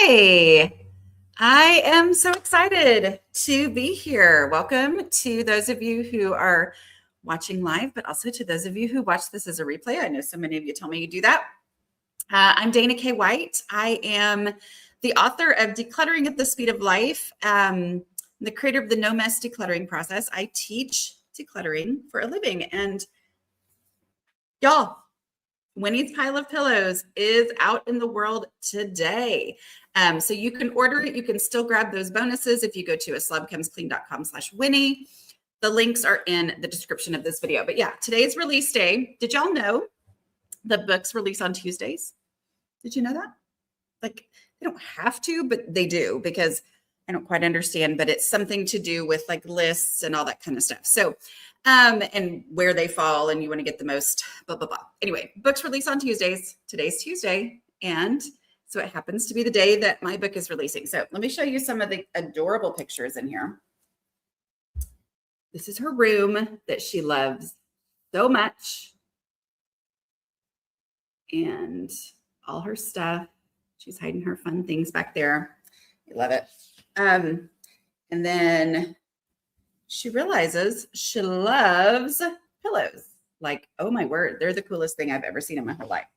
Hi, I am so excited to be here. Welcome to those of you who are watching live, but also to those of you who watch this as a replay. I know so many of you tell me you do that. I'm Dana K. White. I am the author of Decluttering at the Speed of Life, the creator of the No Mess Decluttering process. I teach decluttering for a living. And y'all, Winnie's Pile of Pillows is out in the world today. So you can order it. You can still grab those bonuses if you go to aslobcomesclean.com/Winnie. The links are in the description of this video. But yeah, today's release day. Did y'all know the books release on Tuesdays? Did you know that? Like, they don't have to, but they do, because I don't quite understand, but it's something to do with like lists and all that kind of stuff. So, and where they fall, and you want to get the most blah, blah, blah. Anyway, books release on Tuesdays. Today's Tuesday. And so it happens to be the day that my book is releasing. So let me show you some of the adorable pictures in here. This is her room that she loves so much. And all her stuff. She's hiding her fun things back there. I love it. And then she realizes she loves pillows. Like, oh my word, they're the coolest thing I've ever seen in my whole life.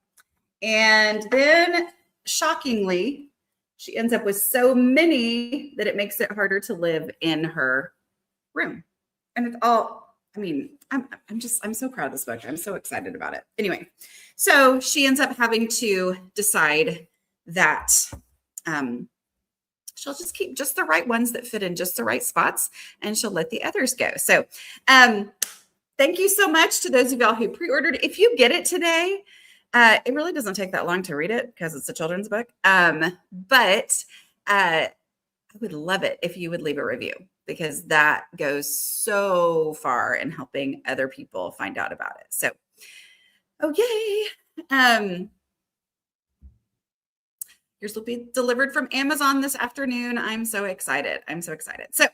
And then shockingly, she ends up with so many that it makes it harder to live in her room. And it's all, I mean, I'm so proud of this book. I'm so excited about it. Anyway, so she ends up having to decide that she'll just keep just the right ones that fit in just the right spots, and she'll let the others go. So thank you so much to those of y'all who pre-ordered. If you get it today, it really doesn't take that long to read it because it's a children's book. But I would love it if you would leave a review, because that goes so far in helping other people find out about it. So, oh, yay. Yours will be delivered from Amazon this afternoon. I'm so excited. I'm so excited. So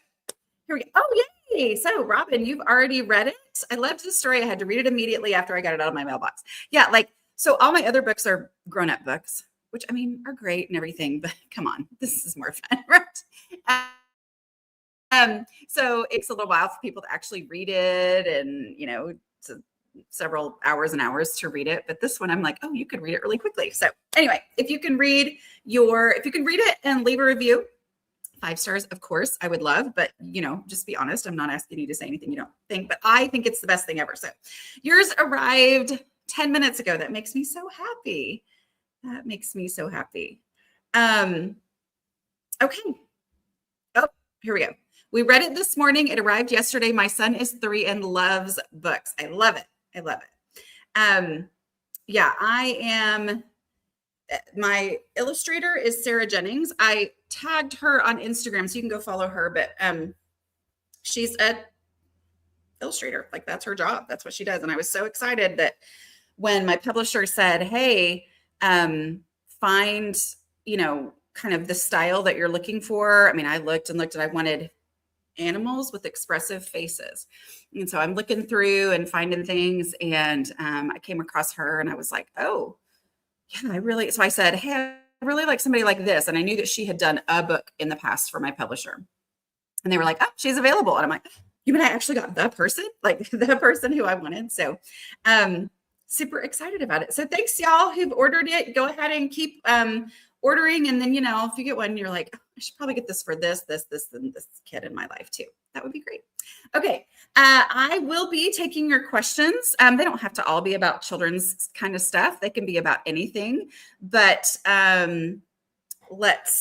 here we go. Oh, yay. So Robin, you've already read it. I loved the story. I had to read it immediately after I got it out of my mailbox. Yeah, like, so all my other books are grown-up books, which, I mean, are great and everything, but come on, this is more fun, right? So it takes a little while for people to actually read it, and, you know, it's several hours and hours to read it. But this one, I'm like, oh, you could read it really quickly. So anyway, if you can read it and leave a review, 5 stars, of course, I would love, but, you know, just be honest. I'm not asking you to say anything you don't think, but I think it's the best thing ever. So yours arrived 10 minutes ago. That makes me so happy. That makes me so happy. Okay. Oh, here we go. We read it this morning. It arrived yesterday. My son is 3 and loves books. I love it. I love it. Yeah, I am. My illustrator is Sarah Jennings. I tagged her on Instagram, so you can go follow her. But she's an illustrator. Like, that's her job. That's what she does. And I was so excited that when my publisher said, hey, find, you know, kind of the style that you're looking for. I mean, I looked and I wanted animals with expressive faces. And so I'm looking through and finding things, and I came across her, and I was like, oh, yeah, so I said, hey, I really like somebody like this. And I knew that she had done a book in the past for my publisher. And they were like, oh, she's available. And I'm like, you mean I actually got the person? Like, the person who I wanted. So super excited about it. So thanks, y'all who've ordered it. Go ahead and keep ordering. And then, you know, if you get one, you're like, oh, I should probably get this for this, and this kid in my life too. That would be great. Okay. I will be taking your questions. They don't have to all be about children's kind of stuff. They can be about anything, but let's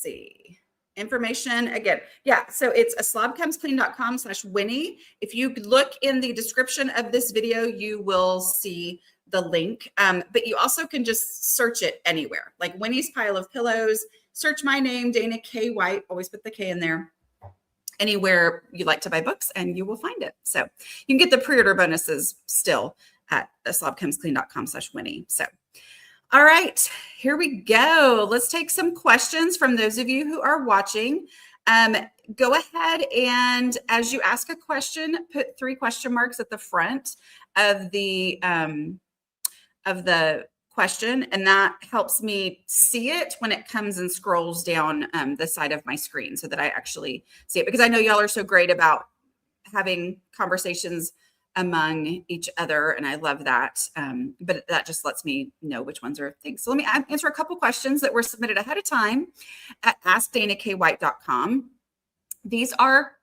see. Information again. Yeah. So it's aslobcomesclean.com/Winnie. If you look in the description of this video, you will see the link. But you also can just search it anywhere, like Winnie's Pile of Pillows. Search my name, Dana K. White. Always put the K in there. Anywhere you like to buy books, and you will find it. So you can get the pre-order bonuses still at aslobcomesclean.com/Winnie. So, all right, here we go. Let's take some questions from those of you who are watching. Go ahead and, as you ask a question, put 3 question marks at the front of the question, and that helps me see it when it comes and scrolls down the side of my screen so that I actually see it, because I know y'all are so great about having conversations among each other, and I love that. But that just lets me know which ones are things. So let me answer a couple questions that were submitted ahead of time at askdanakWhite.com. These are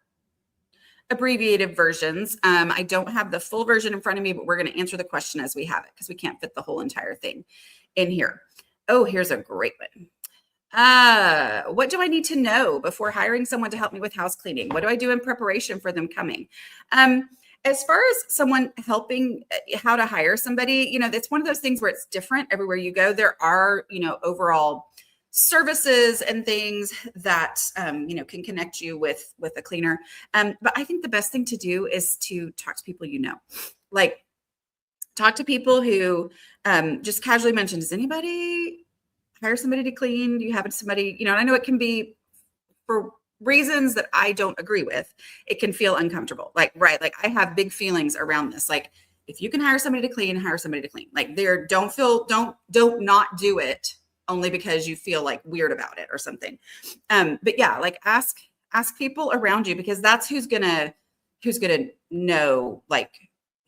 abbreviated versions. I don't have the full version in front of me, but we're going to answer the question as we have it because we can't fit the whole entire thing in here. Oh, here's a great one. What do I need to know before hiring someone to help me with house cleaning? What do I do in preparation for them coming? As far as someone helping, how to hire somebody, it's one of those things where it's different everywhere you go. There are, overall services and things that, can connect you with a cleaner. But I think the best thing to do is to talk to people, like talk to people who just casually mention, does anybody hire somebody to clean? Do you have somebody, and I know it can be for reasons that I don't agree with, it can feel uncomfortable. Like I have big feelings around this. Like if you can hire somebody to clean, hire somebody to clean. Like don't not do it only because you feel like weird about it or something. But yeah, like ask people around you, because that's who's gonna know like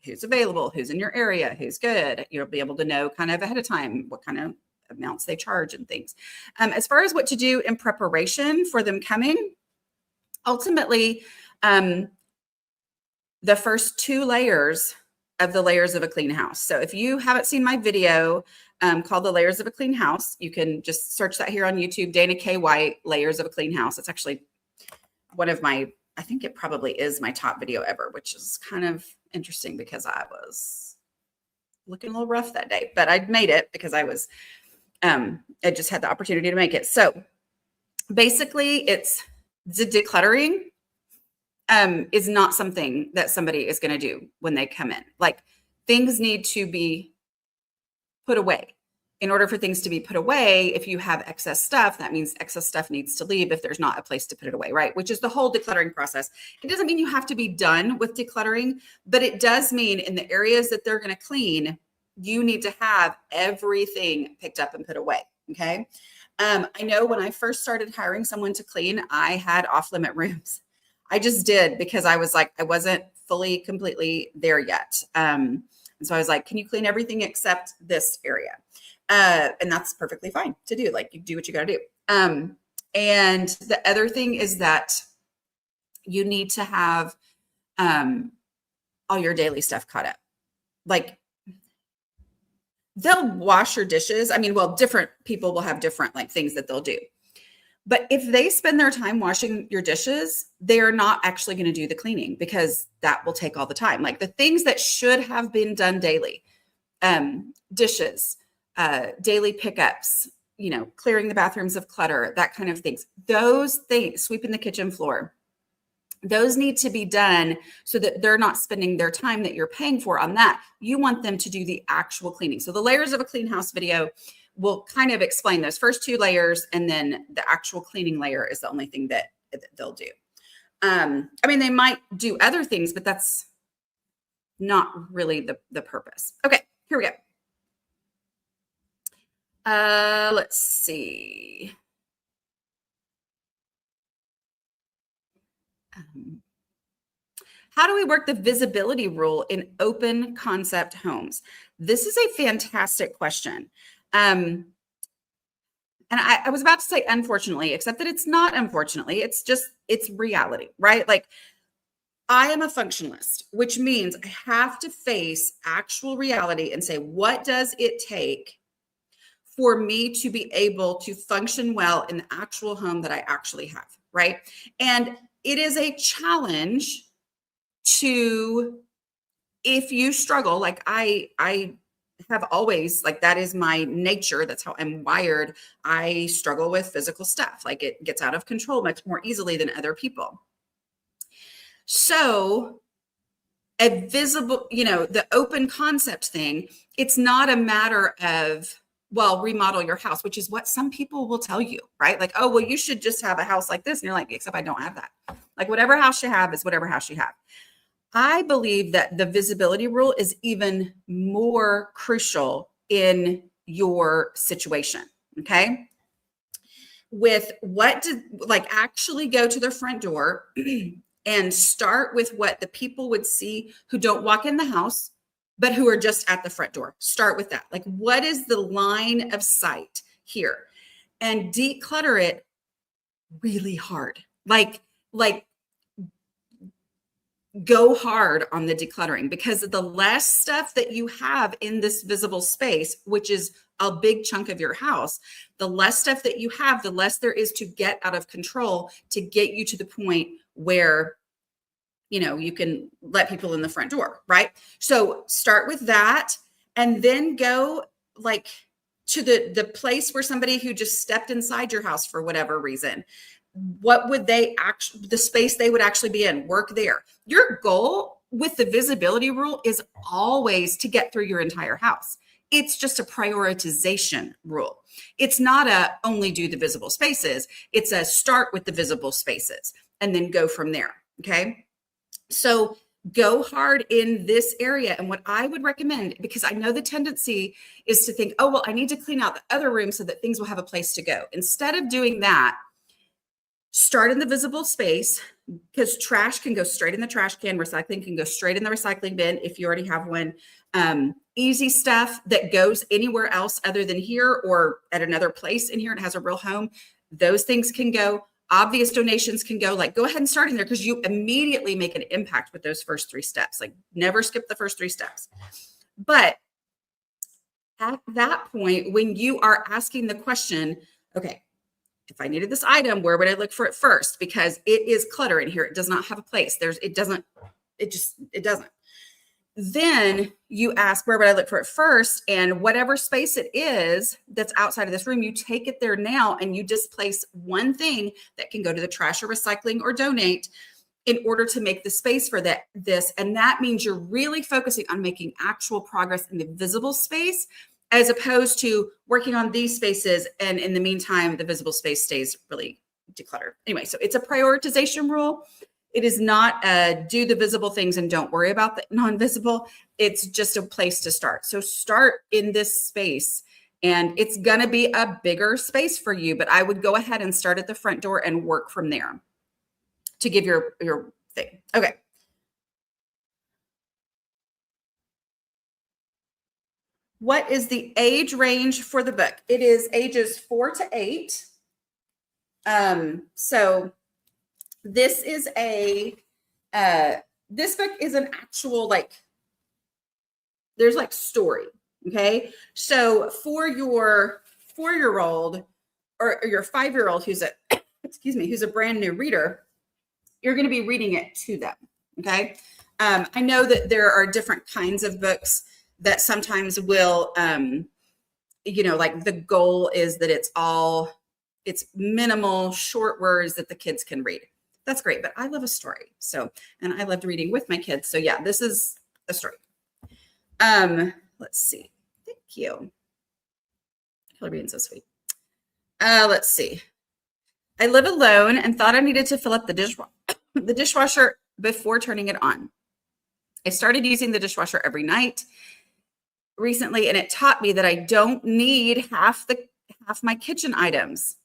who's available, who's in your area, who's good. You'll be able to know kind of ahead of time what kind of amounts they charge and things. As far as what to do in preparation for them coming, ultimately, the first 2 layers of the layers of a clean house. So if you haven't seen my video called The Layers of a Clean House, you can just search that here on YouTube, Dana K. White, Layers of a Clean House. It's actually one of my, I think it probably is my top video ever, which is kind of interesting because I was looking a little rough that day, but I made it because I just had the opportunity to make it. So basically it's the decluttering is not something that somebody is going to do when they come in. Like things need to be put away. In order for things to be put away, if you have excess stuff, that means excess stuff needs to leave if there's not a place to put it away, right? Which is the whole decluttering process. It doesn't mean you have to be done with decluttering, but it does mean in the areas that they're going to clean, you need to have everything picked up and put away, okay? I know when I first started hiring someone to clean, I had off-limit rooms. I just did because I was like, I wasn't fully, completely there yet. And so I was like, can you clean everything except this area? And that's perfectly fine to do. Like you do what you got to do. And the other thing is that you need to have all your daily stuff caught up. Like they'll wash your dishes. I mean, well, different people will have different like things that they'll do. But if they spend their time washing your dishes, they're not actually going to do the cleaning because that will take all the time. Like the things that should have been done daily, dishes, daily pickups, clearing the bathrooms of clutter, that kind of things. Those things, sweeping the kitchen floor, those need to be done so that they're not spending their time that you're paying for on that. You want them to do the actual cleaning. So the Layers of a Clean House video will kind of explain those first 2 layers, and then the actual cleaning layer is the only thing that they'll do. I mean, they might do other things, but that's not really the purpose. Okay, here we go. Let's see. How do we work the visibility rule in open concept homes? This is a fantastic question. And I was about to say unfortunately, except that it's not unfortunately, it's reality, right? Like I am a functionalist, which means I have to face actual reality and say, what does it take for me to be able to function well in the actual home that I actually have, right? And it is a challenge to, if you struggle, like I have always, like that is my nature. That's how I'm wired. I struggle with physical stuff. Like it gets out of control much more easily than other people. So a visible, the open concept thing, it's not a matter of, well, remodel your house, which is what some people will tell you, right? Like, oh, well, you should just have a house like this. And you're like, except I don't have that. Like whatever house you have is whatever house you have. I believe that the visibility rule is even more crucial in your situation. Okay. With actually go to the front door and start with what the people would see who don't walk in the house, but who are just at the front door. Start with that. Like, what is the line of sight here? And declutter it really hard. Like go hard on the decluttering, because the less stuff that you have in this visible space, which is a big chunk of your house, the less stuff that you have, the less there is to get out of control to get you to the point where, you know, you can let people in the front door, right? So start with that, and then go like to the place where somebody who just stepped inside your house for whatever reason, what would they actually, the space they would actually be in, work there. Your goal with the visibility rule is always to get through your entire house. It's just a prioritization rule. It's not a only do the visible spaces. It's a start with the visible spaces and then go from there. Okay. So go hard in this area. And what I would recommend, because I know the tendency is to think, oh, well, I need to clean out the other room so that things will have a place to go. Instead of doing that, start in the visible space, because trash can go straight in the trash can. Recycling can go straight in the recycling bin if you already have one. Easy stuff that goes anywhere else other than here or at another place in here and has a real home, those things can go. Obvious donations can go. Like, go ahead and start in there, because you immediately make an impact with those first 3 steps. Like, never skip the first 3 steps. But at that point, when you are asking the question, okay, if I needed this item, where would I look for it first? Because it is clutter in here. It does not have a place. It doesn't. Then you ask, where would I look for it first? And whatever space it is that's outside of this room, you take it there now and you displace one thing that can go to the trash or recycling or donate in order to make the space for this. And that means you're really focusing on making actual progress in the visible space, as opposed to working on these spaces. And in the meantime, the visible space stays really decluttered. Anyway, so it's a prioritization rule. It is not do the visible things and don't worry about the non-visible. It's just a place to start. So start in this space, and it's going to be a bigger space for you, but I would go ahead and start at the front door and work from there to give your thing. Okay. What is the age range for the book? It is ages 4 to 8. So this is this book is an actual, like, there's like story. Okay. So for your 4-year-old or your 5-year-old who's who's a brand new reader, you're going to be reading it to them. Okay. I know that there are different kinds of books that sometimes will, like the goal is that it's minimal, short words that the kids can read. That's great, but I love a story. So, and I loved reading with my kids. So yeah, this is a story. Let's see. Thank you. You're being so sweet. Let's see. I live alone and thought I needed to fill up the dishwasher before turning it on. I started using the dishwasher every night recently, and it taught me that I don't need half my kitchen items.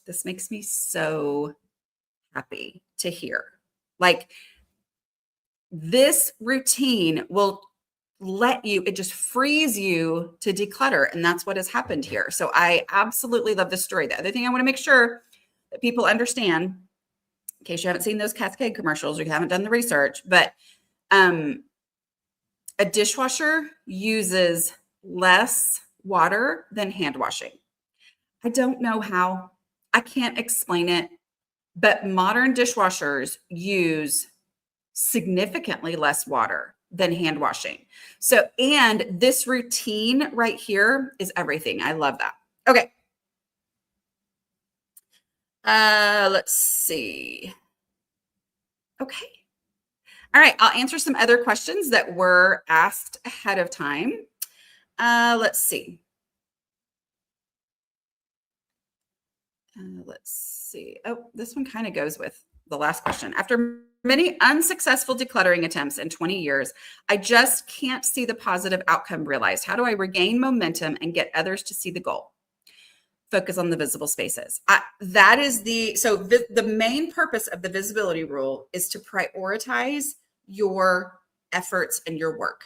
This makes me so happy to hear. Like, this routine will it just frees you to declutter. And that's what has happened here. So I absolutely love this story. The other thing I want to make sure that people understand, in case you haven't seen those Cascade commercials or you haven't done the research, but a dishwasher uses less water than hand washing. I don't know how. I can't explain it, but modern dishwashers use significantly less water than hand washing. So, and this routine right here is everything. I love that. Okay. Let's see. Okay. All right. I'll answer some other questions that were asked ahead of time. Let's see. Let's see. Oh, this one kind of goes with the last question. After many unsuccessful decluttering attempts in 20 years, I just can't see the positive outcome realized. How do I regain momentum and get others to see the goal? Focus on the visible spaces. The main purpose of the visibility rule is to prioritize your efforts and your work.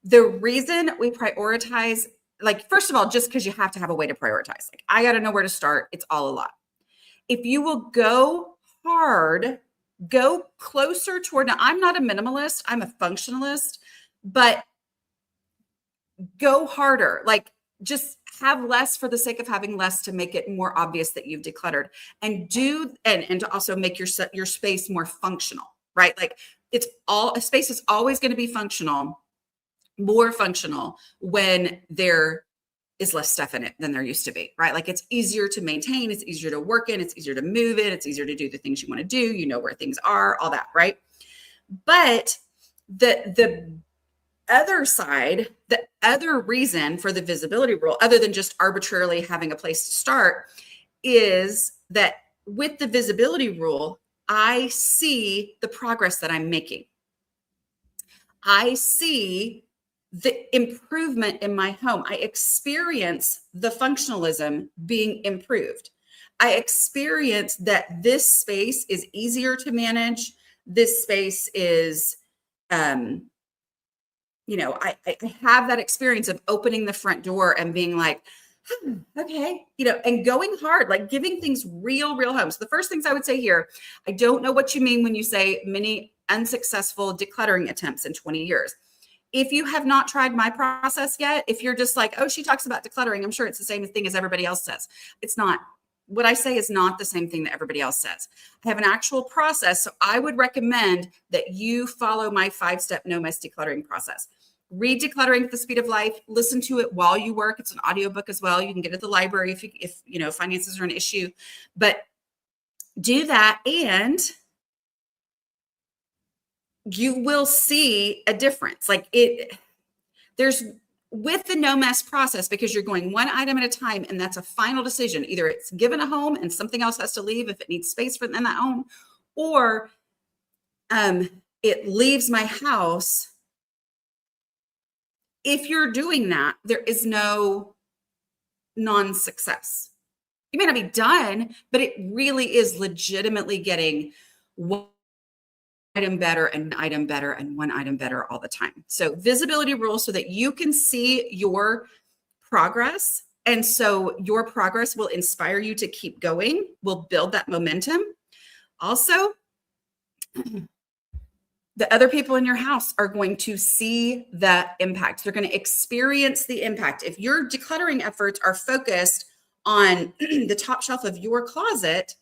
The reason we prioritize, like, first of all, just because you have to have a way to prioritize. Like, I got to know where to start. It's all a lot. If you will go hard, go closer toward, now I'm not a minimalist, I'm a functionalist, but go harder. Like, just have less for the sake of having less to make it more obvious that you've decluttered, and to also make your space more functional, right? Like, a space is always going to be functional, more functional when there is less stuff in it than there used to be, right? Like, it's easier to maintain, it's easier to work in, it's easier to move in, it's easier to do the things you want to do, you know where things are, all that, right? But the other side, the other reason for the visibility rule, other than just arbitrarily having a place to start, is that with the visibility rule, I see the progress that I'm making. I see the improvement in my home. I experience the functionalism being improved. I experience that this space is easier to manage. This space is, I have that experience of opening the front door and being like, okay, and going hard, like giving things real homes. The first things I would say here, I don't know what you mean when you say many unsuccessful decluttering attempts in 20 years. If you have not tried my process yet, if you're just like, oh, she talks about decluttering, I'm sure it's the same thing as everybody else says. It's not. What I say is not the same thing that everybody else says. I have an actual process. So I would recommend that you follow my 5-step no mess decluttering process. Read Decluttering at the Speed of Life. Listen to it while you work. It's an audiobook as well. You can get it at the library if finances are an issue. But do that, and you will see a difference. Like, there's with the no mess process, because you're going one item at a time, and that's a final decision. Either it's given a home and something else has to leave if it needs space in that home, or it leaves my house. If you're doing that, there is no non-success. You may not be done, but it really is legitimately getting one item better and one item better and one item better all the time. So visibility rules so that you can see your progress. And so your progress will inspire you to keep going, will build that momentum. Also, the other people in your house are going to see the impact. They're going to experience the impact. If your decluttering efforts are focused on the top shelf of your closet,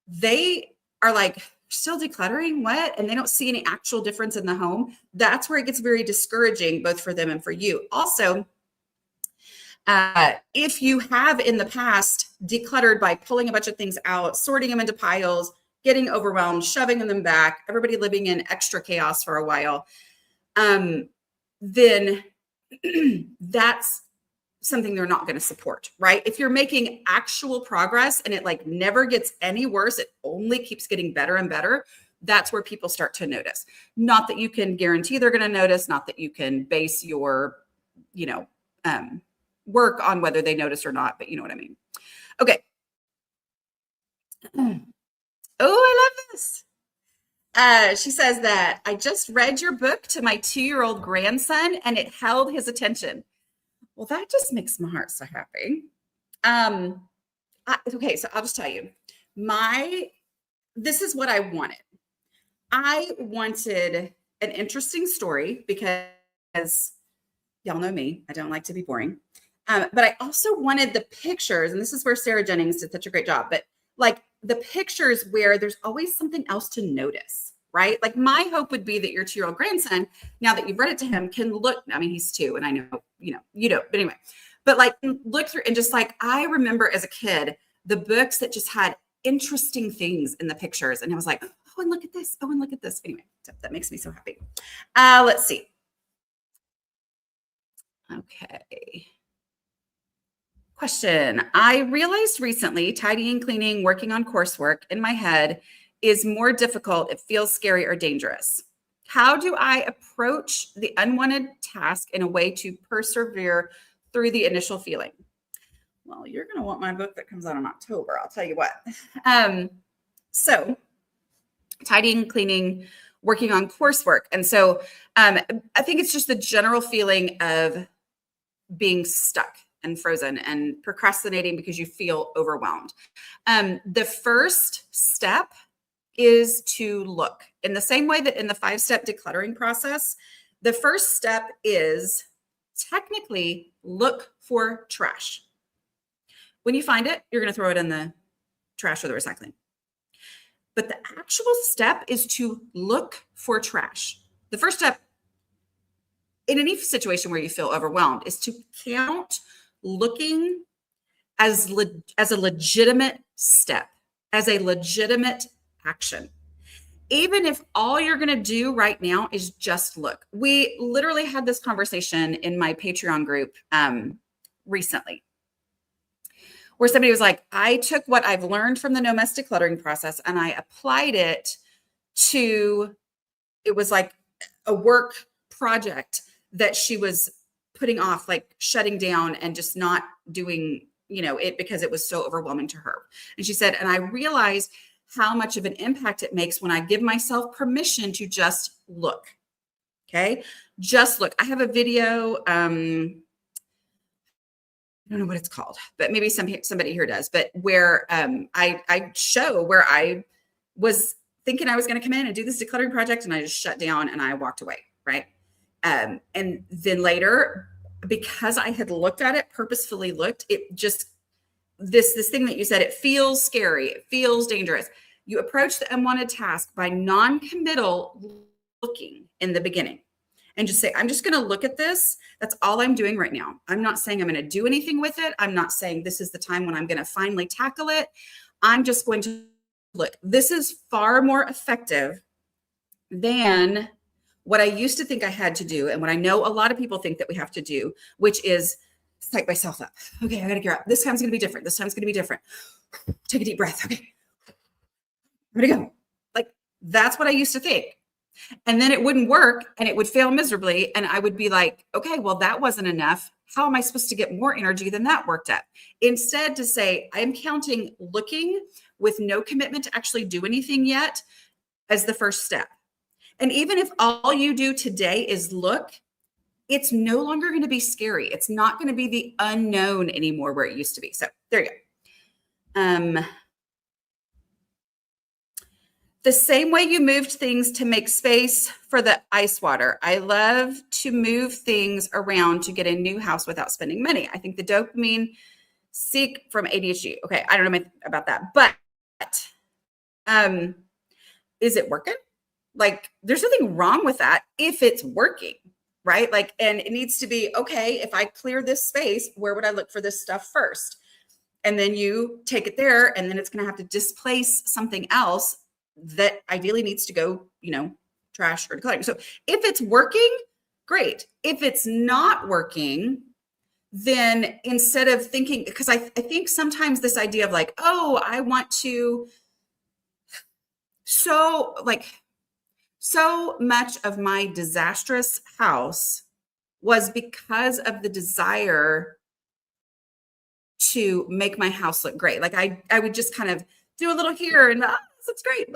they are like, still decluttering? What? And they don't see any actual difference in the home. That's where it gets very discouraging, both for them and for you. Also, if you have in the past decluttered by pulling a bunch of things out, sorting them into piles, getting overwhelmed, shoving them back, everybody living in extra chaos for a while, then that's something they're not going to support, right? If you're making actual progress and it like never gets any worse, it only keeps getting better and better, that's where people start to notice. Not that you can guarantee they're going to notice, not that you can base your, work on whether they notice or not, but you know what I mean. Okay. Oh, I love this. She says that I just read your book to my 2-year-old grandson and it held his attention. Well, that just makes my heart so happy. Okay, so I'll just tell you, this is what I wanted. I wanted an interesting story because y'all know me, I don't like to be boring. But I also wanted the pictures, and this is where Sarah Jennings did such a great job, but like the pictures where there's always something else to notice, right? Like, my hope would be that your 2-year-old grandson, now that you've read it to him, can look, I mean, he's 2 and I know, you don't, but anyway, but like look through and just like, I remember as a kid, the books that just had interesting things in the pictures. And I was like, oh, and look at this. Oh, and look at this. Anyway, so that makes me so happy. Let's see. Okay. Question. I realized recently tidying, cleaning, working on coursework in my head is more difficult, it feels scary or dangerous. How do I approach the unwanted task in a way to persevere through the initial feeling? Well, you're going to want my book that comes out in October. I'll tell you what. So tidying, cleaning, working on coursework. And so I think it's just the general feeling of being stuck and frozen and procrastinating because you feel overwhelmed. The first step is to look in the same way that in the 5-step decluttering process. The first step is technically look for trash. When you find it, you're going to throw it in the trash or the recycling. But the actual step is to look for trash. The first step in any situation where you feel overwhelmed is to count looking as a legitimate step, as a legitimate action. Even if all you're going to do right now is just look. We literally had this conversation in my Patreon group recently, where somebody was like, I took what I've learned from the No Mess decluttering process and I applied it to, it was like a work project that she was putting off, like shutting down and just not doing, it because it was so overwhelming to her. And she said, and I realized how much of an impact it makes when I give myself permission to just look. Okay. Just look. I have a video. I don't know what it's called, but maybe somebody here does, but where I show where I was thinking I was going to come in and do this decluttering project and I just shut down and I walked away. Right. And then later, because I had looked at it, purposefully looked, it just, this thing that you said, it feels scary. It feels dangerous. You approach the unwanted task by non-committal looking in the beginning and just say, I'm just going to look at this. That's all I'm doing right now. I'm not saying I'm going to do anything with it. I'm not saying this is the time when I'm going to finally tackle it. I'm just going to look. This is far more effective than what I used to think I had to do. And what I know a lot of people think that we have to do, which is psych myself up. Okay, I got to gear up. This time's going to be different. This time's going to be different. Take a deep breath. Okay, I'm going to go. Like, that's what I used to think. And then it wouldn't work and it would fail miserably. And I would be like, okay, well, that wasn't enough. How am I supposed to get more energy than that worked at? Instead, to say, I'm counting looking with no commitment to actually do anything yet as the first step. And even if all you do today is look, it's no longer going to be scary. It's not going to be the unknown anymore where it used to be. So there you go. The same way you moved things to make space for the ice water. I love to move things around to get a new house without spending money. I think the dopamine seek from ADHD. Okay, I don't know about that, but is it working? Like, there's nothing wrong with that if it's working, right? Like, and it needs to be, okay, if I clear this space, where would I look for this stuff first? And then you take it there, and then it's going to have to displace something else that ideally needs to go, trash or decluttering. So if it's working, great. If it's not working, then instead of thinking, because I think sometimes this idea of like, oh, I want to, so much of my disastrous house was because of the desire to make my house look great. Like I would just kind of do a little here and this looks great.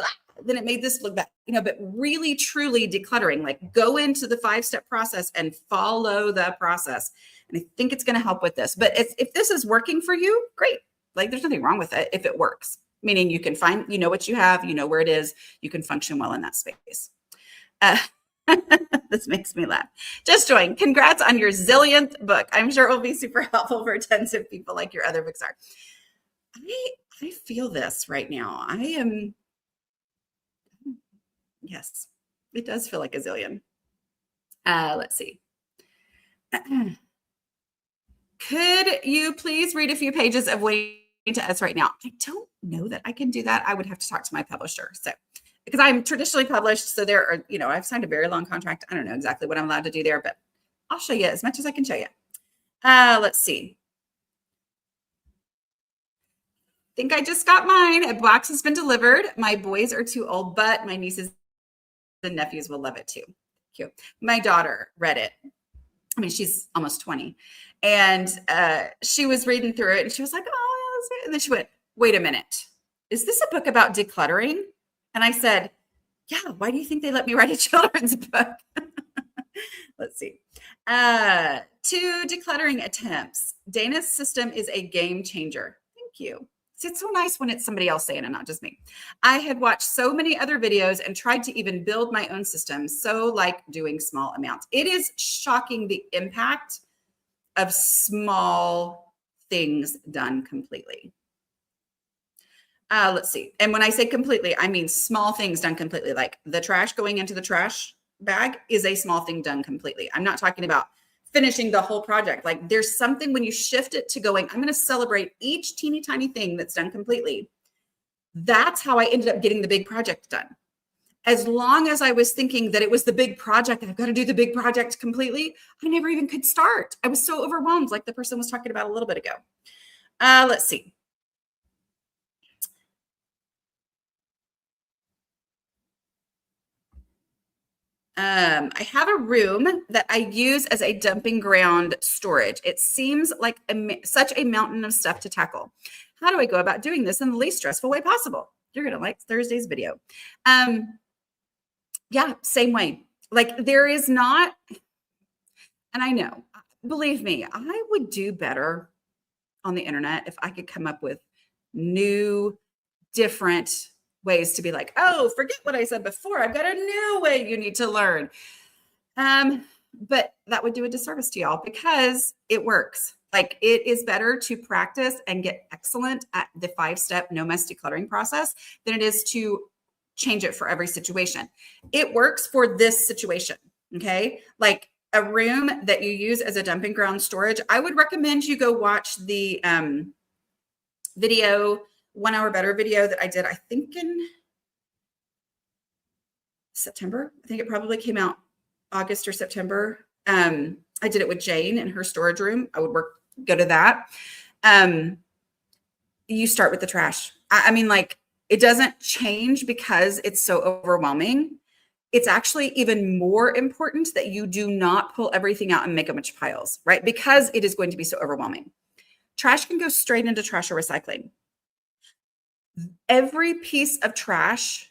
Then it made this look bad, but really truly decluttering, like go into the 5-step process and follow the process. And I think it's going to help with this, but if this is working for you, great. Like there's nothing wrong with it if it works, meaning you can find, what you have, where it is, you can function well in that space. This makes me laugh. Just join. Congrats on your zillionth book. I'm sure it will be super helpful for tons of people like your other books are. I feel this right now. Yes, it does feel like a zillion. Let's see. Could you please read a few pages of Winnie to us right now? I don't know that I can do that. I would have to talk to my publisher. So, because I'm traditionally published, so there are, I've signed a very long contract. I don't know exactly what I'm allowed to do there, but I'll show you as much as I can show you. Let's see. think I just got mine. A box has been delivered. My boys are too old, but my nieces and nephews will love it too. Cute. My daughter read it. I mean, she's almost 20. And she was reading through it and she was like, oh, yeah. And then she went, wait a minute. Is this a book about decluttering? And I said, yeah, why do you think they let me write a children's book? Let's see. 2 decluttering attempts. Dana's system is a game changer. Thank you. See, it's so nice when it's somebody else saying it, not just me. I had watched so many other videos and tried to even build my own system. So like doing small amounts. It is shocking the impact of small things done completely. Let's see. And when I say completely, I mean small things done completely. Like the trash going into the trash bag is a small thing done completely. I'm not talking about finishing the whole project. Like there's something when you shift it to going, I'm going to celebrate each teeny tiny thing that's done completely. That's how I ended up getting the big project done. As long as I was thinking that it was the big project, I've got to do the big project completely, I never even could start. I was so overwhelmed, like the person was talking about a little bit ago. Let's see. I have a room that I use as a dumping ground storage. It seems like such a mountain of stuff to tackle. How do I go about doing this in the least stressful way possible? You're going to like Thursday's video. Yeah, same way. Like there is not, and I know, believe me, I would do better on the internet if I could come up with new, different ways to be like, oh, forget what I said before. I've got a new way you need to learn. But that would do a disservice to y'all because it works. Like it is better to practice and get excellent at the 5-step no mess decluttering process than it is to change it for every situation. It works for this situation. Okay. Like a room that you use as a dumping ground storage. I would recommend you go watch the video, 1 Hour Better video that I did, I think in September. I think it probably came out August or September. I did it with Jane in her storage room. I would go to that. You start with the trash. I mean, like it doesn't change because it's so overwhelming. It's actually even more important that you do not pull everything out and make a bunch of piles, right? Because it is going to be so overwhelming. Trash can go straight into trash or recycling. Every piece of trash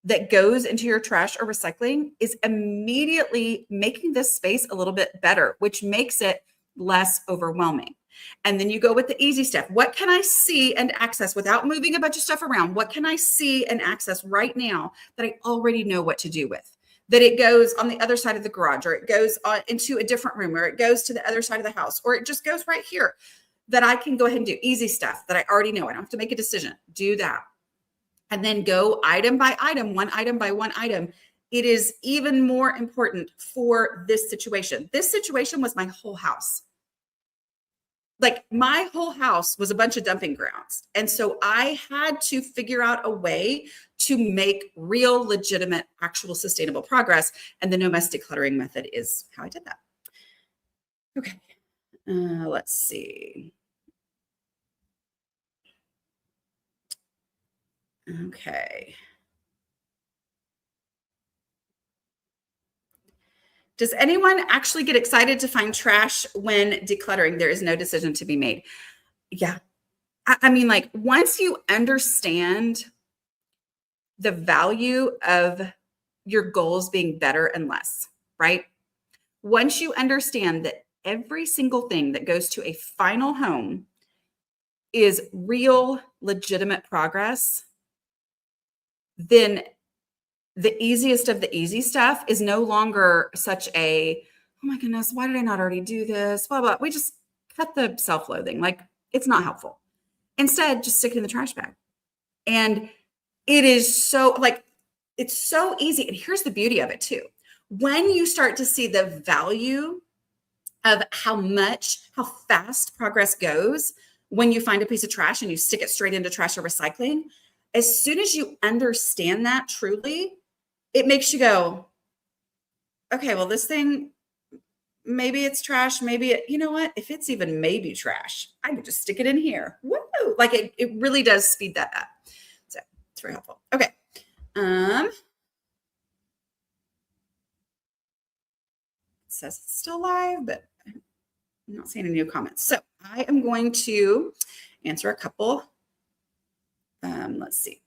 that goes into your trash or recycling is immediately making this space a little bit better, which makes it less overwhelming. And then you go with the easy step. What can I see and access without moving a bunch of stuff around? What can I see and access right now that I already know what to do with? That it goes on the other side of the garage, or it goes into a different room, or it goes to the other side of the house, or it just goes right here. That I can go ahead and do easy stuff that I already know. I don't have to make a decision. Do that. And then go item by item, one item by one item. It is even more important for this situation. This situation was my whole house. Like my whole house was a bunch of dumping grounds. And so I had to figure out a way to make real, legitimate, actual sustainable progress. And the no mess decluttering method is how I did that. Okay. Let's see. Okay. Does anyone actually get excited to find trash when decluttering? There is no decision to be made. Yeah. I mean, like once you understand the value of your goals being better and less, right? Once you understand that every single thing that goes to a final home is real, legitimate progress, then the easiest of the easy stuff is no longer such a, oh my goodness, why did I not already do this? Blah, blah. We just cut the self-loathing. Like it's not helpful. Instead, just stick it in the trash bag. And it is so like, it's so easy. And here's the beauty of it too. When you start to see the value of how fast progress goes, when you find a piece of trash and you stick it straight into trash or recycling, as soon as you understand that truly, it makes you go, okay, well, this thing, maybe it's trash. Maybe you know what? If it's even maybe trash, I could just stick it in here. Woo! woohoo, like it really does speed that up. So it's very helpful. Okay. It says it's still live, but I'm not seeing any new comments. So I am going to answer a couple. Let's see.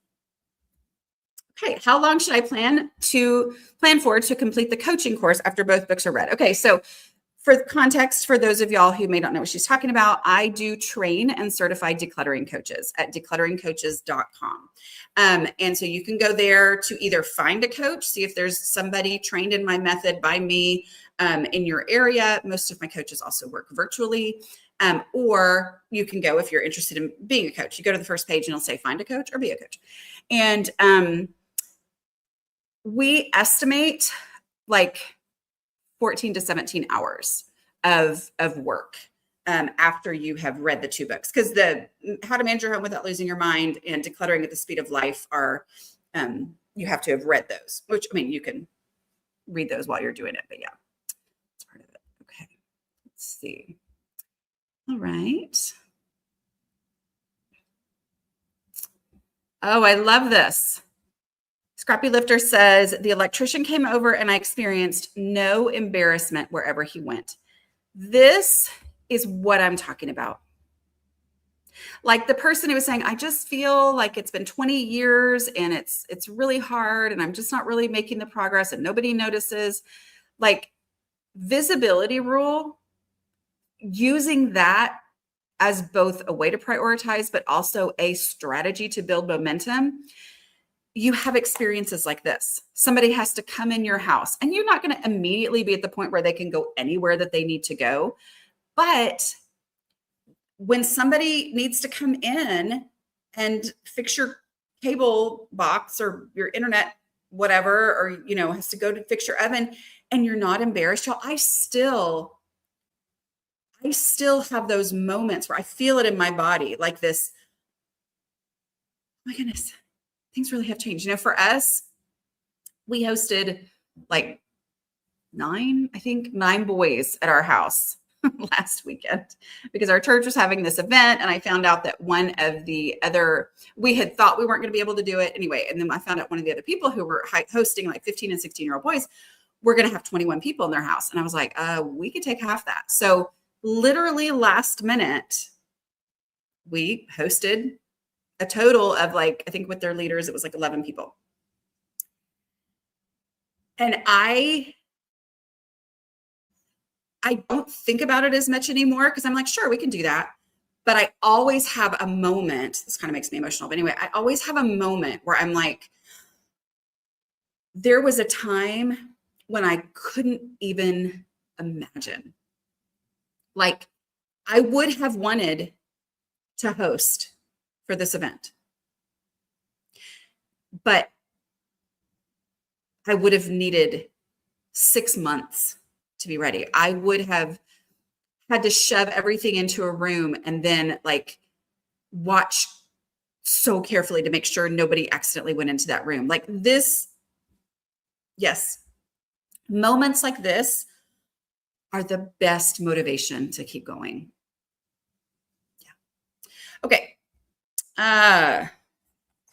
Okay, how long should I plan for to complete the coaching course after both books are read? Okay, so for context, for those of y'all who may not know what she's talking about, I do train and certify decluttering coaches at declutteringcoaches.com. And so you can go there to either find a coach, see if there's somebody trained in my method by me in your area. Most of my coaches also work virtually. Or you can go, if you're interested in being a coach, you go to the first page and it'll say find a coach or be a coach. And we estimate like 14 to 17 hours of work after you have read the two books, because the How to Manage Your Home Without Losing Your Mind and Decluttering at the Speed of Life are, you have to have read those, which, I mean, you can read those while you're doing it, but yeah, it's part of it. Okay, let's see. All right. Oh, I love this. Scrappy Lifter says, the electrician came over and I experienced no embarrassment wherever he went. This is what I'm talking about. Like the person who was saying, I just feel like it's been 20 years and it's really hard and I'm just not really making the progress and nobody notices. Like visibility rule, using that as both a way to prioritize, but also a strategy to build momentum. You have experiences like this. Somebody has to come in your house and you're not going to immediately be at the point where they can go anywhere that they need to go. But when somebody needs to come in and fix your cable box or your internet, whatever, or, you know, has to go to fix your oven and you're not embarrassed, y'all, I still have those moments where I feel it in my body, like this, oh my goodness, things really have changed. You know, for us, we hosted like 9 boys at our house last weekend because our church was having this event. And I found out that one of the other, we had thought we weren't going to be able to do it anyway. And then I found out one of the other people who were hosting like 15 and 16-year-old boys were going to have 21 people in their house. And I was like, we could take half that. So literally last minute, we hosted a total of like, I think with their leaders, it was like 11 people. And I don't think about it as much anymore because I'm like, sure, we can do that. But I always have a moment, this kind of makes me emotional, but anyway, I always have a moment where I'm like, there was a time when I couldn't even imagine. Like, I would have wanted to host for this event, but I would have needed 6 months to be ready. I would have had to shove everything into a room and then like watch so carefully to make sure nobody accidentally went into that room. Like this, yes, moments like this are the best motivation to keep going. Yeah. Okay. Sorry,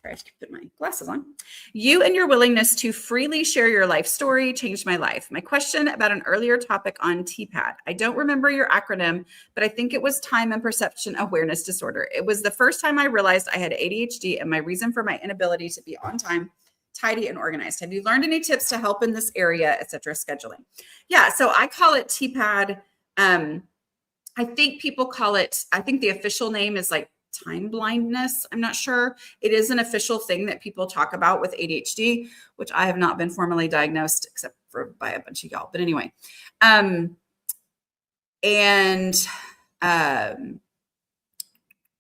I have to put my glasses on. You and your willingness to freely share your life story changed my life. My question about an earlier topic on TPAD. I don't remember your acronym, but I think it was Time and Perception Awareness Disorder. It was the first time I realized I had ADHD and my reason for my inability to be on time, tidy, and organized. Have you learned any tips to help in this area, etc., scheduling? Yeah, so I call it TPAD. I think people call it, I think the official name is like time blindness. I'm not sure. It is an official thing that people talk about with ADHD, which I have not been formally diagnosed except for by a bunch of y'all. But anyway, what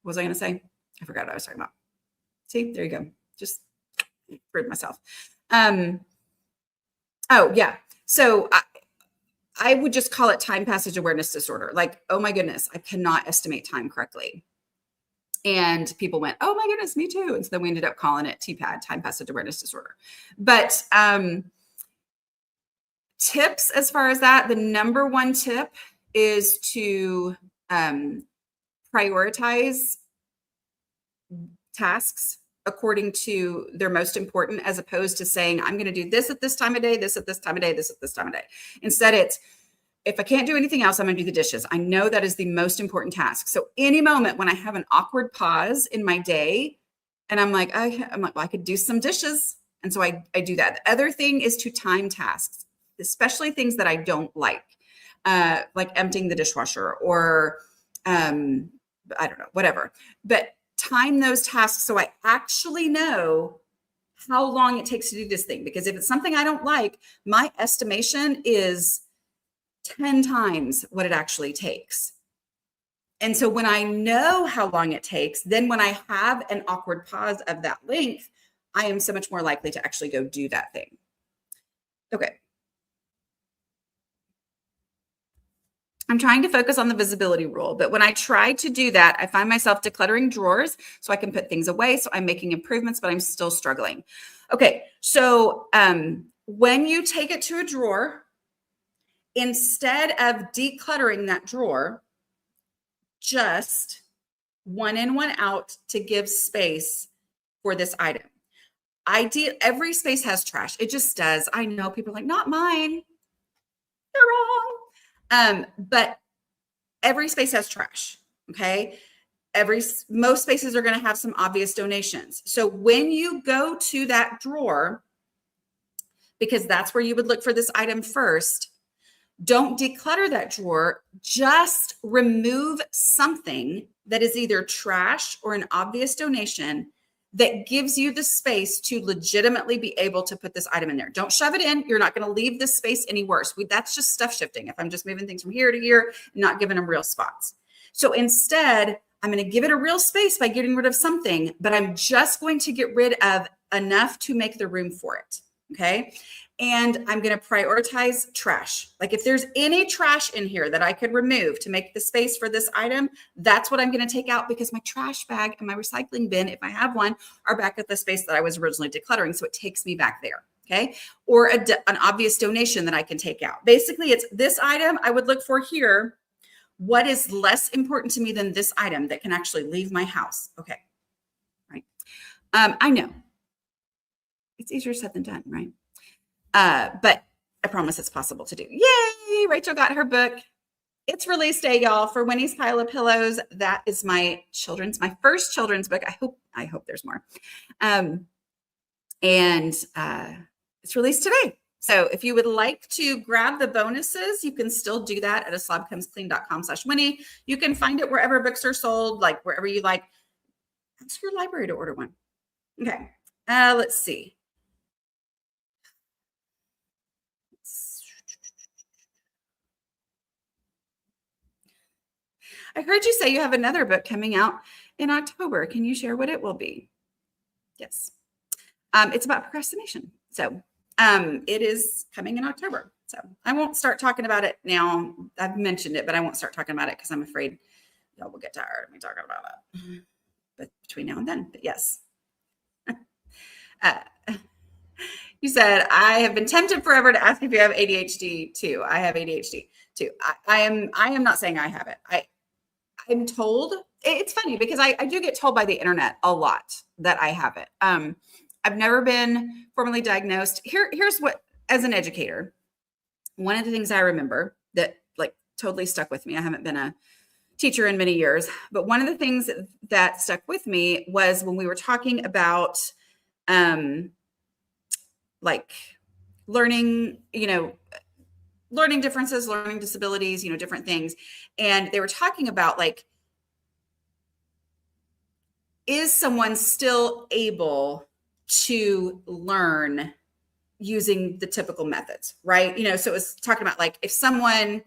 was I going to say? I forgot what I was talking about. See, there you go. Just proved myself. Oh yeah. So I would just call it time passage awareness disorder. Like, oh my goodness, I cannot estimate time correctly. And people went, oh my goodness, me too. And so then we ended up calling it TPAD, time passage awareness disorder. But tips as far as that, the number one tip is to prioritize tasks according to their most important, as opposed to saying, I'm going to do this at this time of day, this at this time of day, this at this time of day. Instead, it's, if I can't do anything else, I'm going to do the dishes. I know that is the most important task. So any moment when I have an awkward pause in my day and I'm like, well, I could do some dishes. And so I do that. The other thing is to time tasks, especially things that I don't like emptying the dishwasher or, I don't know, whatever. But time those tasks so I actually know how long it takes to do this thing. Because if it's something I don't like, my estimation is 10 times what it actually takes. And so when I know how long it takes, then when I have an awkward pause of that length, I am so much more likely to actually go do that thing. Okay. I'm trying to focus on the visibility rule, but when I try to do that, I find myself decluttering drawers so I can put things away. So I'm making improvements, but I'm still struggling. Okay. So when you take it to a drawer, instead of decluttering that drawer, just one in, one out to give space for this item. Every space has trash. It just does. I know people are like, not mine. You're wrong. But every space has trash. Okay. Most spaces are going to have some obvious donations. So when you go to that drawer, because that's where you would look for this item first, don't declutter that drawer. Just remove something that is either trash or an obvious donation that gives you the space to legitimately be able to put this item in there. Don't shove it in. You're not going to leave this space any worse. That's just stuff shifting. If I'm just moving things from here to here and not giving them real spots. So instead, I'm going to give it a real space by getting rid of something, but I'm just going to get rid of enough to make the room for it. Okay. And I'm going to prioritize trash. Like if there's any trash in here that I could remove to make the space for this item, that's what I'm going to take out, because my trash bag and my recycling bin, if I have one, are back at the space that I was originally decluttering. So it takes me back there. Okay. Or an obvious donation that I can take out. Basically, it's this item I would look for here. What is less important to me than this item that can actually leave my house? Okay. Right. I know it's easier said than done, right? But I promise it's possible to do. Yay! Rachel got her book. It's release day, y'all, for Winnie's Pile of Pillows. That is my first children's book. I hope there's more. And it's released today. So if you would like to grab the bonuses, you can still do that at aslobcomesclean.com/Winnie. You can find it wherever books are sold, like wherever you like. Ask your library to order one. Okay. Let's see. I heard you say you have another book coming out in October. Can you share what it will be? Yes. It's about procrastination. So it is coming in October. So I won't start talking about it now. I've mentioned it, but I won't start talking about it because I'm afraid y'all will get tired of me talking about it. But between now and then, but yes. You said, I have been tempted forever to ask if you have ADHD too. I have ADHD too. I am not saying I have it. I'm told, it's funny because I do get told by the internet a lot that I have it. I've never been formally diagnosed. Here's what, as an educator, one of the things I remember that like totally stuck with me. I haven't been a teacher in many years, but one of the things that stuck with me was when we were talking about like learning, learning differences, learning disabilities, different things. And they were talking about like, is someone still able to learn using the typical methods, right? So it was talking about like, if someone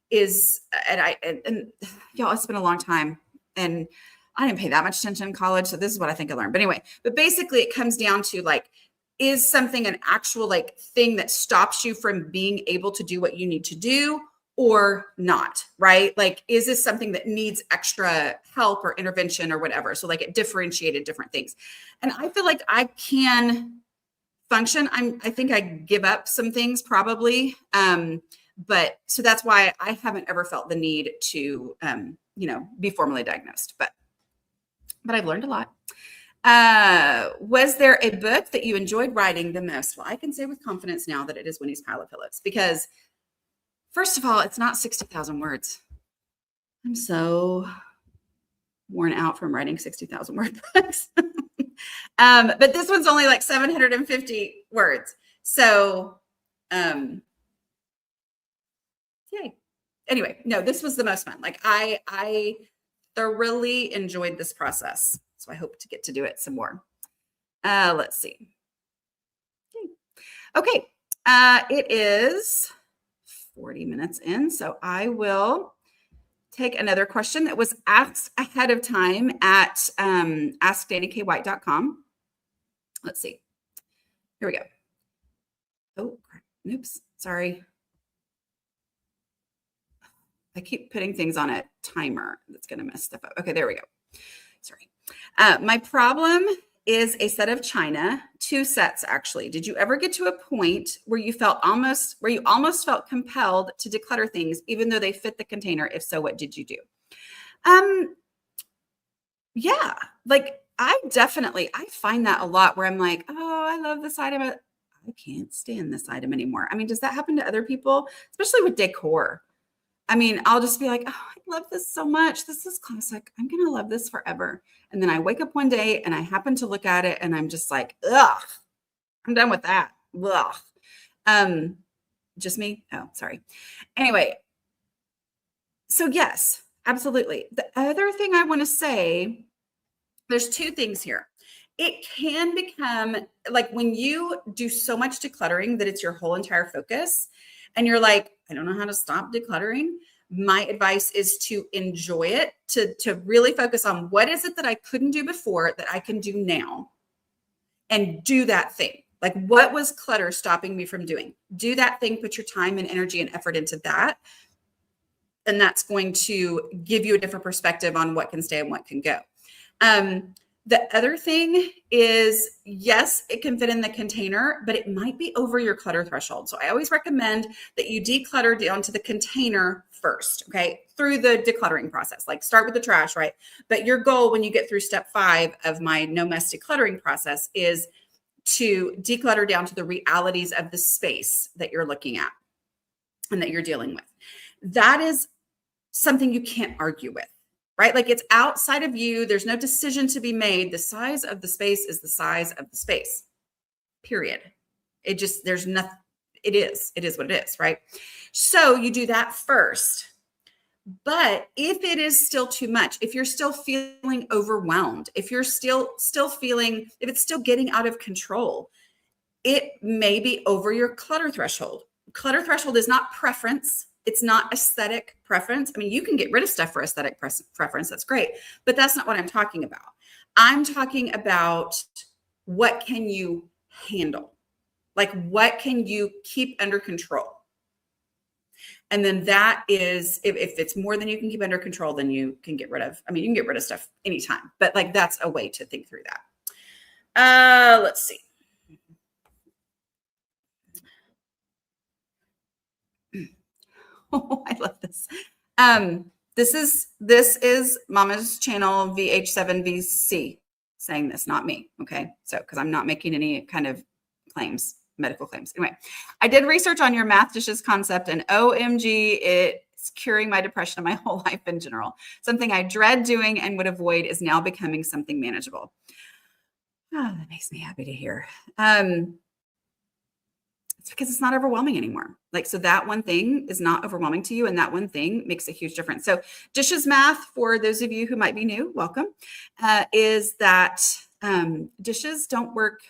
is, and y'all, it's been a long time and I didn't pay that much attention in college. So this is what I think I learned. But anyway, but basically it comes down to like, is something an actual like thing that stops you from being able to do what you need to do or not, right? Like, is this something that needs extra help or intervention or whatever? So like it differentiated different things. And I feel like I can function. I think I give up some things probably. But so that's why I haven't ever felt the need to, be formally diagnosed. But but I've learned a lot. Was there a book that you enjoyed writing the most? Well, I can say with confidence now that it is Winnie's Pile of Pillows, because first of all, it's not 60,000 words. I'm so worn out from writing 60,000 word books. But this one's only like 750 words. So, yay. Anyway, no, this was the most fun. Like I thoroughly enjoyed this process. So I hope to get to do it some more. Let's see. Okay. It is 40 minutes in. So I will take another question that was asked ahead of time at askdannykwhite.com. Let's see. Here we go. Oh, crap. Oops. Sorry. I keep putting things on a timer that's going to mess stuff up. Okay, there we go. Sorry. My problem is a set of china, 2 sets actually. Did you ever get to a point where you almost felt compelled to declutter things, even though they fit the container? If so, what did you do? Yeah, like I find that a lot where I'm like, oh, I love this item. I can't stand this item anymore. I mean, does that happen to other people, especially with decor? I mean, I'll just be like, oh, I love this so much. This is classic. I'm going to love this forever. And then I wake up one day and I happen to look at it and I'm just like, ugh, I'm done with that. Ugh. Just me? Oh, sorry. Anyway. So yes, absolutely. The other thing I want to say, there's 2 things here. It can become like when you do so much decluttering that it's your whole entire focus and you're like, I don't know how to stop decluttering. My advice is to enjoy it, to really focus on what is it that I couldn't do before that I can do now and do that thing. Like what was clutter stopping me from doing? Do that thing, put your time and energy and effort into that. And that's going to give you a different perspective on what can stay and what can go. The other thing is, yes, it can fit in the container, but it might be over your clutter threshold. So I always recommend that you declutter down to the container first, okay, through the decluttering process. Like start with the trash, right? But your goal when you get through step 5 of my no mess decluttering process is to declutter down to the realities of the space that you're looking at and that you're dealing with. That is something you can't argue with. Right? Like it's outside of you. There's no decision to be made. The size of the space is the size of the space, period. It is what it is, right? So you do that first. But if it is still too much, if you're still feeling overwhelmed, if you're still feeling, if it's still getting out of control, it may be over your clutter threshold. Clutter threshold is not preference. It's not aesthetic preference. I mean, you can get rid of stuff for aesthetic preference. That's great. But that's not what I'm talking about. I'm talking about what can you handle? Like what can you keep under control? And then that is, if it's more than you can keep under control, then you can get rid of, I mean, you can get rid of stuff anytime. But like that's a way to think through that. Let's see. Oh, I love this. This is Mama's channel VH7VC saying this, not me. Okay. So, cause I'm not making any kind of claims, medical claims. Anyway, I did research on your math dishes concept and OMG, it's curing my depression and my whole life in general. Something I dread doing and would avoid is now becoming something manageable. Oh, that makes me happy to hear. It's because it's not overwhelming anymore. Like, so that one thing is not overwhelming to you. And that one thing makes a huge difference. So dishes math, for those of you who might be new, welcome, is that dishes don't work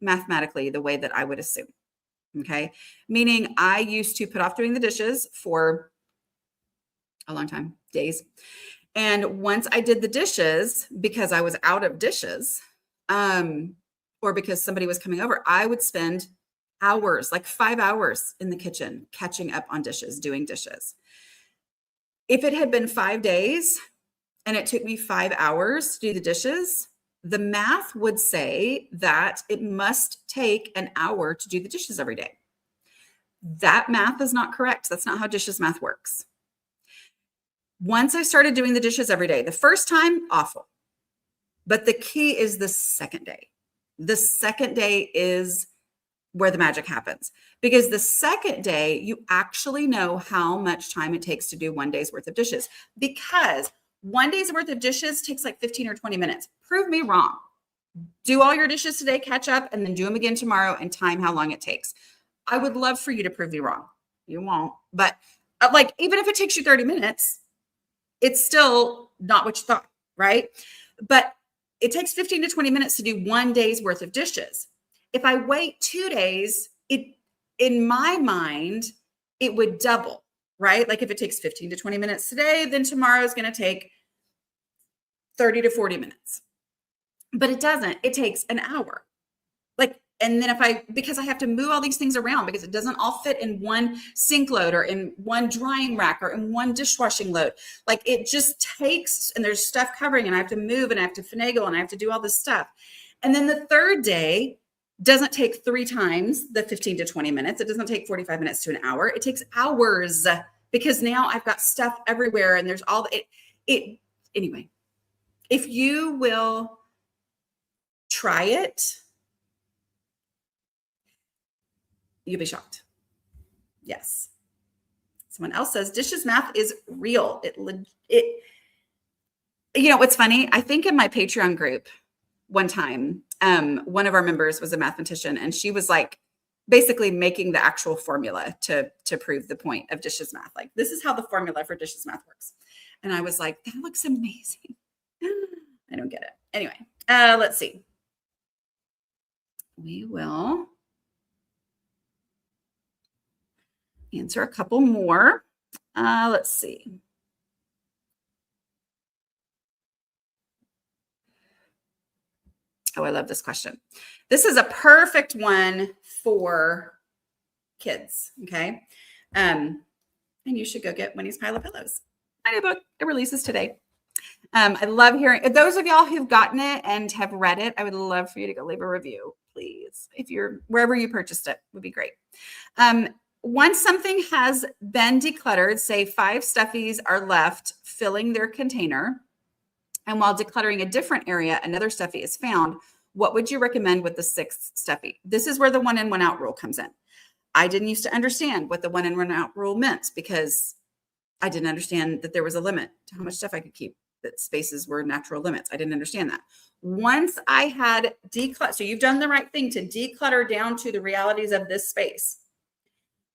mathematically the way that I would assume. Okay. Meaning I used to put off doing the dishes for a long time, days. And once I did the dishes, because I was out of dishes, or because somebody was coming over, I would spend hours, like 5 hours in the kitchen, catching up on dishes, doing dishes. If it had been 5 days and it took me 5 hours to do the dishes, the math would say that it must take an hour to do the dishes every day. That math is not correct. That's not how dishes math works. Once I started doing the dishes every day, the first time, awful. But the key is the second day. The second day is where the magic happens, because the second day you actually know how much time it takes to do one day's worth of dishes, because one day's worth of dishes takes like 15 or 20 minutes. Prove me wrong. Do all your dishes today, catch up, and then do them again tomorrow and time how long it takes. I would love for you to prove me wrong. You won't, but like, even if it takes you 30 minutes, it's still not what you thought, right? But it takes 15 to 20 minutes to do one day's worth of dishes. If I wait 2 days, in my mind, it would double, right? Like if it takes 15 to 20 minutes today, then tomorrow is going to take 30 to 40 minutes. But it doesn't. It takes an hour. Like, and then because I have to move all these things around because it doesn't all fit in one sink load or in one drying rack or in one dishwashing load. Like it just takes, and there's stuff covering and I have to move and I have to finagle and I have to do all this stuff. And then the third day doesn't take 3 times the 15 to 20 minutes. It doesn't take 45 minutes to an hour. It takes hours because now I've got stuff everywhere and there's all anyway, if you will try it, you'll be shocked. Yes. Someone else says dishes math is real. What's funny? I think in my Patreon group one time, one of our members was a mathematician and she was like basically making the actual formula to prove the point of dishes math. Like, this is how the formula for dishes math works. And I was like, that looks amazing. I don't get it. Anyway, let's see. We will answer a couple more. Let's see. Oh, I love this question. This is a perfect one for kids. Okay. And you should go get Winnie's Pile of Pillows. My new book, it releases today. I love hearing those of y'all who've gotten it and have read it. I would love for you to go leave a review, please. If you're wherever you purchased it, would be great. Once something has been decluttered, say 5 stuffies are left filling their container, and while decluttering a different area, another stuffy is found, what would you recommend with the 6th stuffy? This is where the 1 in, 1 out rule comes in. I didn't used to understand what the 1 in, 1 out rule meant because I didn't understand that there was a limit to how much stuff I could keep, that spaces were natural limits. I didn't understand that. Once I had decluttered, so you've done the right thing to declutter down to the realities of this space.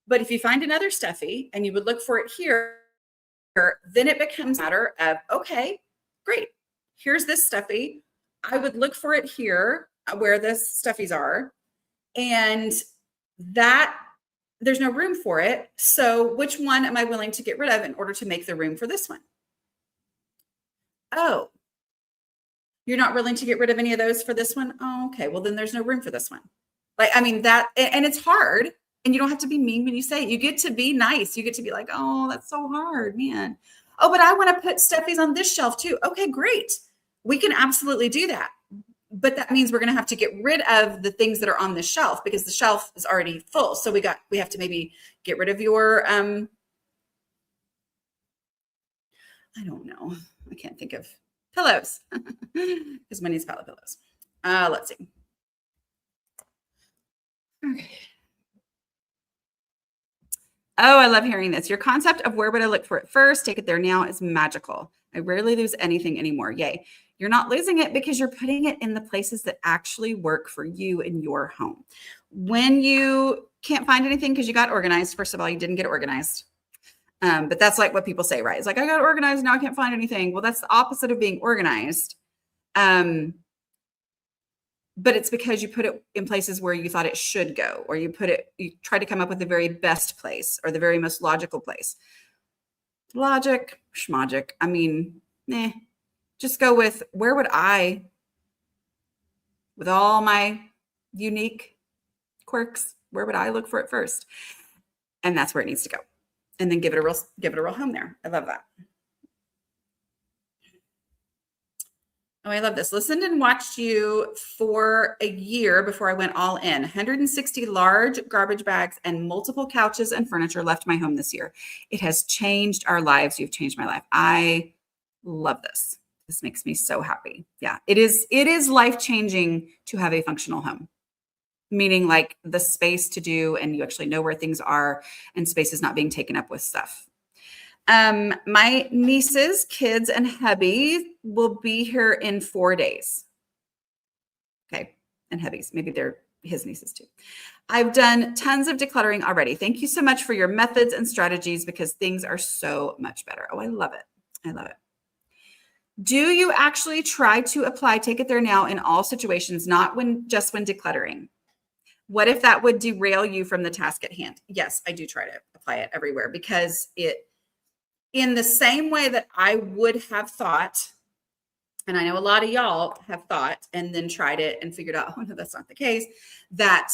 But if you find another stuffy and you would look for it here, then it becomes a matter of, okay, great. Here's this stuffy. I would look for it here where the stuffies are, and that there's no room for it. So which one am I willing to get rid of in order to make the room for this one? Oh, you're not willing to get rid of any of those for this one? Oh, okay. Well, then there's no room for this one. Like, I mean, and it's hard, and you don't have to be mean when you say it. You get to be nice. You get to be like, oh, that's so hard, man. Oh, but I want to put stuffies on this shelf too. Okay, great. We can absolutely do that. But that means we're going to have to get rid of the things that are on the shelf because the shelf is already full. So we have to maybe get rid of your, I don't know. I can't think of pillows because Winnie's Pile of Pillows. Let's see. Okay. Oh, I love hearing this. Your concept of where would I look for it first, take it there now is magical. I rarely lose anything anymore. Yay. You're not losing it because you're putting it in the places that actually work for you in your home. When you can't find anything because you got organized, first of all, you didn't get organized. But that's like what people say, right? It's like, I got organized, now I can't find anything. Well, that's the opposite of being organized. But it's because you put it in places where you thought it should go, or you try to come up with the very best place or the very most logical place. Logic, schmogic. I mean, just go with where would I, with all my unique quirks, where would I look for it first? And that's where it needs to go. And then give it a real home there. I love that. Oh, I love this. Listened and watched you for a year before I went all in. 160 large garbage bags and multiple couches and furniture left my home this year. It has changed our lives. You've changed my life. I love this. This makes me so happy. Yeah, it is life-changing to have a functional home, meaning like the space to do, and you actually know where things are, and space is not being taken up with stuff. My nieces, kids, and hubby will be here in 4 days. Okay, and hubbies, maybe they're his nieces too. I've done tons of decluttering already. Thank you so much for your methods and strategies because things are so much better. Oh, I love it. I love it. Do you actually try to apply Take It There Now in all situations, not just when decluttering? What if that would derail you from the task at hand? Yes, I do try to apply it everywhere because in the same way that I would have thought, and I know a lot of y'all have thought and then tried it and figured out, oh no, that's not the case, that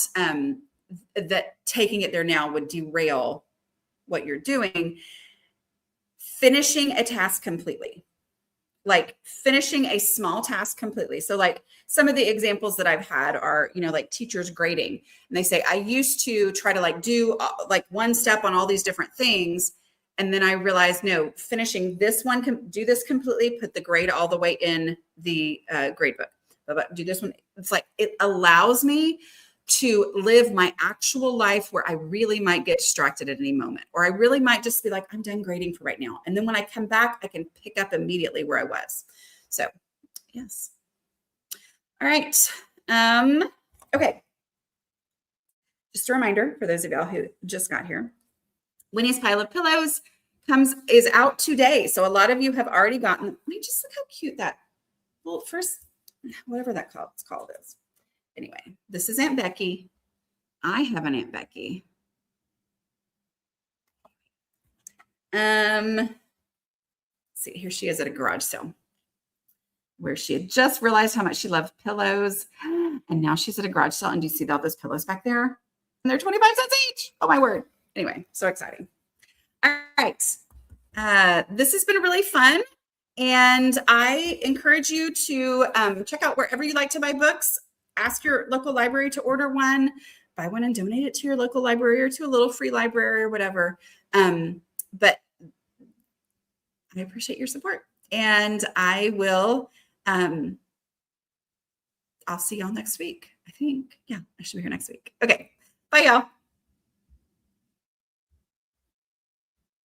taking it there now would derail what you're doing. Finishing a task completely, like finishing a small task completely. So like some of the examples that I've had are, like teachers grading, and they say, I used to try to like do like one step on all these different things. And then I realized, no, finishing this one, do this completely, put the grade all the way in the grade book. But do this one. It's like, it allows me to live my actual life where I really might get distracted at any moment, or I really might just be like, I'm done grading for right now. And then when I come back, I can pick up immediately where I was. So yes. All right. Okay. Just a reminder for those of y'all who just got here. Winnie's Pile of Pillows is out today. So a lot of you have already gotten, let me just look how cute that, well, first, whatever that it's called is. Anyway, this is Aunt Becky. I have an Aunt Becky. See, here she is at a garage sale where she had just realized how much she loved pillows. And now she's at a garage sale. And do you see all those pillows back there? And they're 25 cents each. Oh my word. Anyway, so exciting. All right. This has been really fun. And I encourage you to check out wherever you like to buy books. Ask your local library to order one, buy one and donate it to your local library or to a little free library or whatever. But I appreciate your support. And I will, I'll see y'all next week. I think, yeah, I should be here next week. Okay. Bye, y'all.